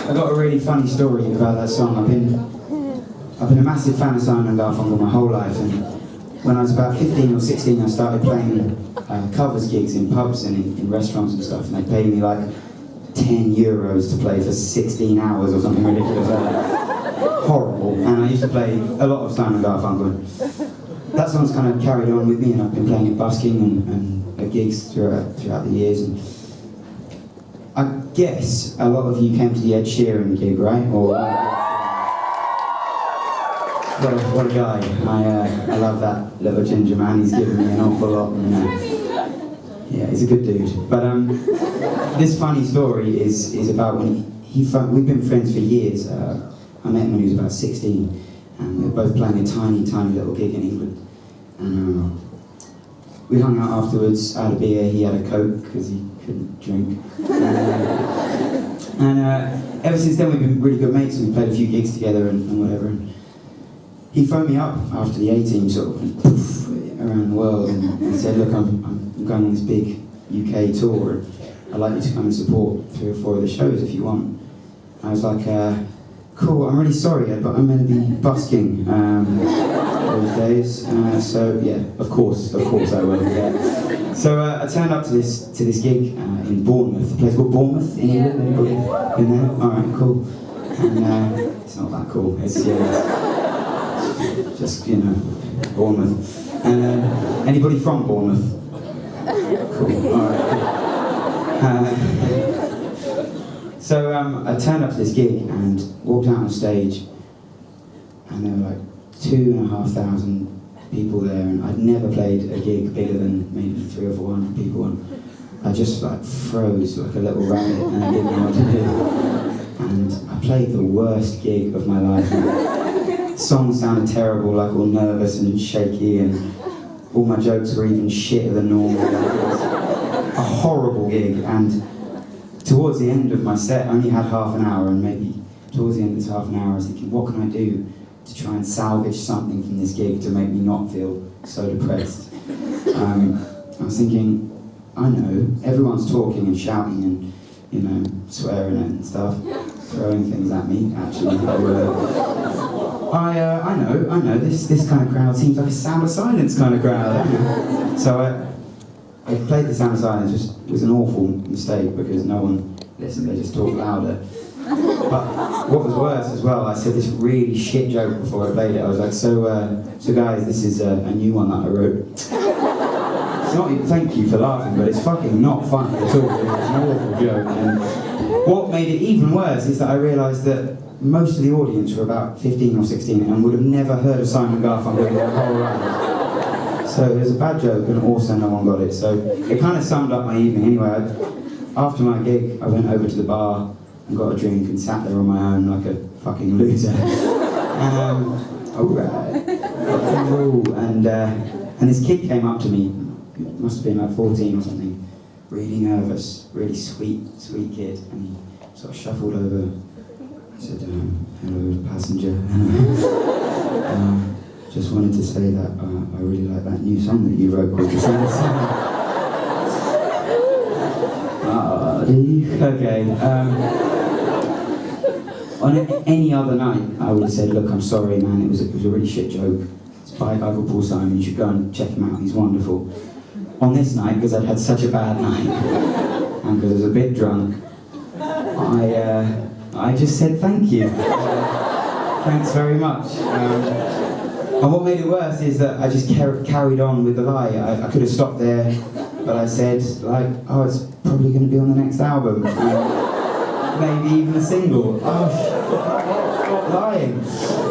I got a really funny story about that song. I've been a massive fan of Simon and Garfunkel my whole life, and when I was about 15 or 16, I started playing covers gigs in pubs and in restaurants and stuff, and they paid me like 10 euros to play for 16 hours or something ridiculous like that. Horrible. And I used to play a lot of Simon and Garfunkel. That song's kind of carried on with me, and I've been playing at busking and at gigs throughout the years. And I guess a lot of you came to the Ed Sheeran gig, right? Or what a guy. I love that little ginger man. He's given me an awful lot. And, yeah, he's a good dude. But this funny story is about when we've been friends for years. I met him when he was about 16, and we were both playing a tiny little gig in England. And we hung out afterwards, I had a beer, he had a Coke because he couldn't drink. And ever since then we've been really good mates, and we played a few gigs together and whatever. And he phoned me up after the A-Team sort of went poof around the world and said, look, I'm going on this big UK tour, and I'd like you to come and support 3 or 4 of the shows if you want. I was like, cool, I'm really sorry, but I'm going to be busking those days. So yeah, of course I will. Yeah. So I turned up to this gig in Bournemouth, a place called Bournemouth in England. Anybody been there? All right, cool. And it's not that cool. It's just Bournemouth. And anybody from Bournemouth? Cool. All right. So I turned up to this gig and walked out on stage, and there were like 2,500 people there, and I'd never played a gig bigger than maybe 300 or 400 people, and I just like froze like a little rabbit, and I didn't know what to do. And I played the worst gig of my life. The song sounded terrible, like all nervous and shaky, and all my jokes were even shitter than normal. Like, it was a horrible gig. And towards the end of my set, I only had half an hour, and maybe towards the end of this half an hour I was thinking, what can I do to try and salvage something from this gig to make me not feel so depressed? I was thinking, I know, everyone's talking and shouting and, swearing and stuff, throwing things at me, actually. I know, this kind of crowd seems like a Sound of Silence kind of crowd. So I played the Sound of Silence. It was an awful mistake because no one listened, they just talked louder. But what was worse as well, I said this really shit joke before I played it. I was like, so guys, this is a new one that I wrote. It's not even, thank you for laughing, but it's fucking not funny at all. It's an awful joke. And what made it even worse is that I realised that most of the audience were about 15 or 16 and would have never heard of Simon Garfunkel in their whole life. So it was a bad joke, and also no one got it. So it kind of summed up my evening. Anyway, after my gig, I went over to the bar and got a drink and sat there on my own like a fucking loser. Alright. And this kid came up to me, must have been like 14 or something, really nervous, really sweet kid, and he sort of shuffled over. I said, hello, passenger. Just wanted to say that I really like that new song that you wrote called The Sound of Silence. Okay. On any other night, I would have said, look, I'm sorry, man, it was a really shit joke. It's by a guy called Paul Simon, you should go and check him out, he's wonderful. On this night, because I'd had such a bad night, and because I was a bit drunk, I just said thank you. Thanks very much. And what made it worse is that I just carried on with the lie. I could have stopped there, but I said, like, oh, it's probably going to be on the next album. Maybe even a single. Oh, stop lying.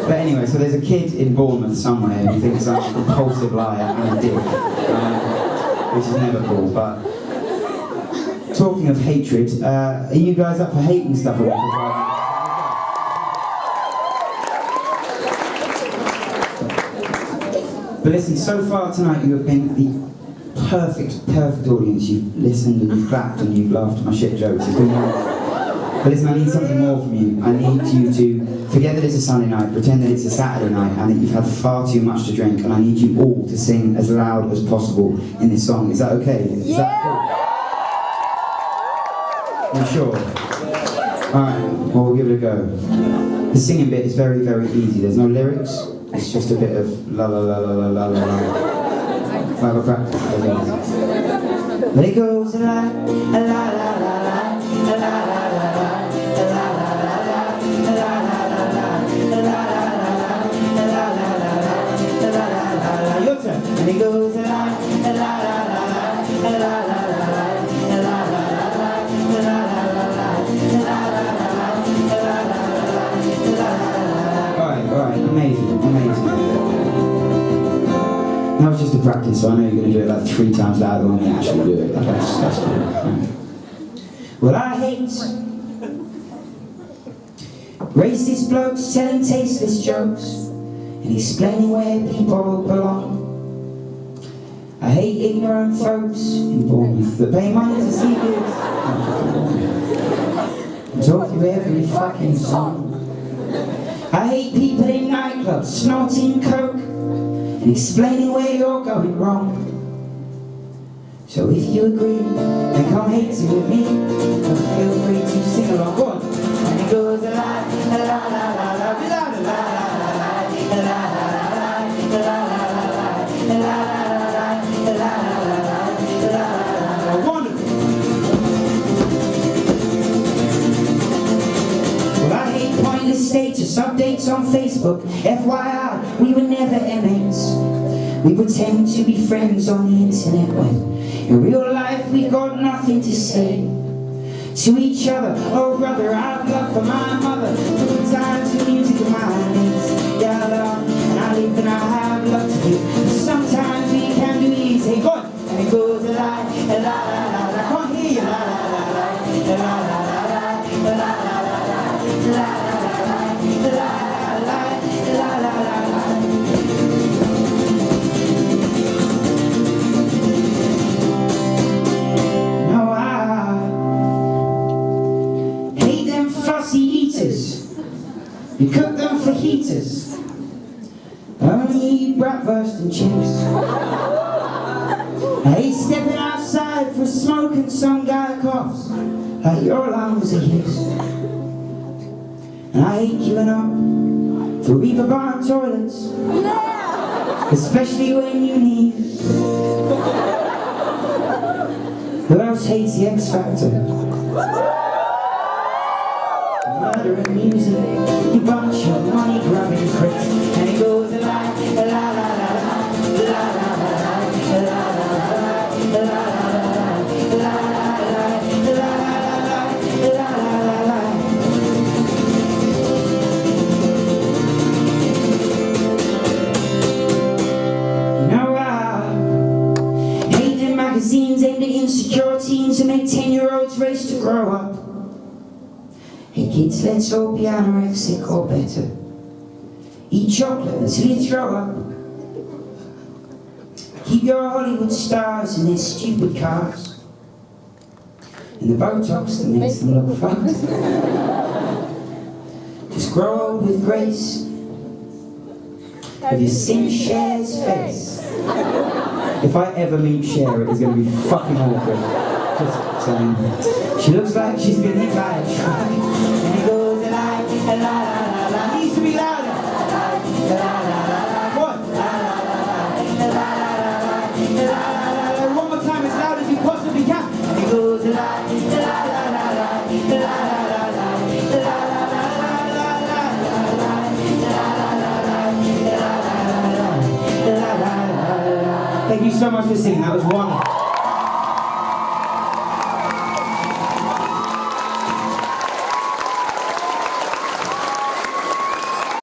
But anyway, so there's a kid in Bournemouth somewhere who thinks I'm a compulsive liar and a dick, which is never cool. But talking of hatred, are you guys up for hating stuff? But listen, so far tonight you have been the perfect audience. You've listened and you've clapped and you've laughed at my shit jokes. It's been wonderful. But listen, I need something more from you. I need you to forget that it's a Sunday night, pretend that it's a Saturday night, and that you've had far too much to drink, and I need you all to sing as loud as possible in this song. Is that okay? Is that cool? You sure? Alright, well, we'll give it a go. The singing bit is very, very easy. There's no lyrics. It's just a bit of la la la la la la la la. Like a practice. But it goes la la la la la la la la la la. Your turn. And it goes la la la la la la la la. Amazing, amazing. That was just a practice, so I know you're going to do it like 3 times louder when you actually do it. That's cool. Well, I hate racist blokes telling tasteless jokes and explaining where people belong. I hate ignorant folks in Bournemouth that pay money to see this and talk through every fucking song. I hate people in nightclubs snorting coke and explaining where you're going wrong. So if you agree, then come hate it with me and feel free to sing along. Go on. And it goes la la la la la la la la la status updates on Facebook. FYI, we were never mates. We pretend to be friends on the internet when in real life we've got nothing to say to each other. Oh brother, I've love for my mother, for the times the music of my mates. Yeah, I love and I live and I have love to give. Sometimes we can do easy. Go on. And it goes la la la la la. I can't hear you. La la la la la la la la la la. You cook them for heaters. Only eat breakfast and chips. I hate stepping outside for a smoke and some guy coughs like your lungs are his. And I hate queuing up for Reaper Barn toilets, especially when you need. Who else hates the X Factor? Murder and music, you bunch of money grabbing pricks. And it goes la la la la la la la la magazines aimed at insecure teens who make 10-year-olds race to grow up. Hey kids, let's all be anorexic or better. Eat chocolate until you throw up. Keep your Hollywood stars in their stupid cars and the Botox that makes them look fat. Just grow old with grace. Have your sin Cher's face. If I ever meet Cher, it is going to be fucking awkward. Just saying. She looks like she's been hit by a truck. And it goes la la la la la. Needs to be louder. La la la la. What? La la la la la la. One more time, as loud as you possibly can. And it goes la la la la la la la. Thank you so much for singing. That was wonderful.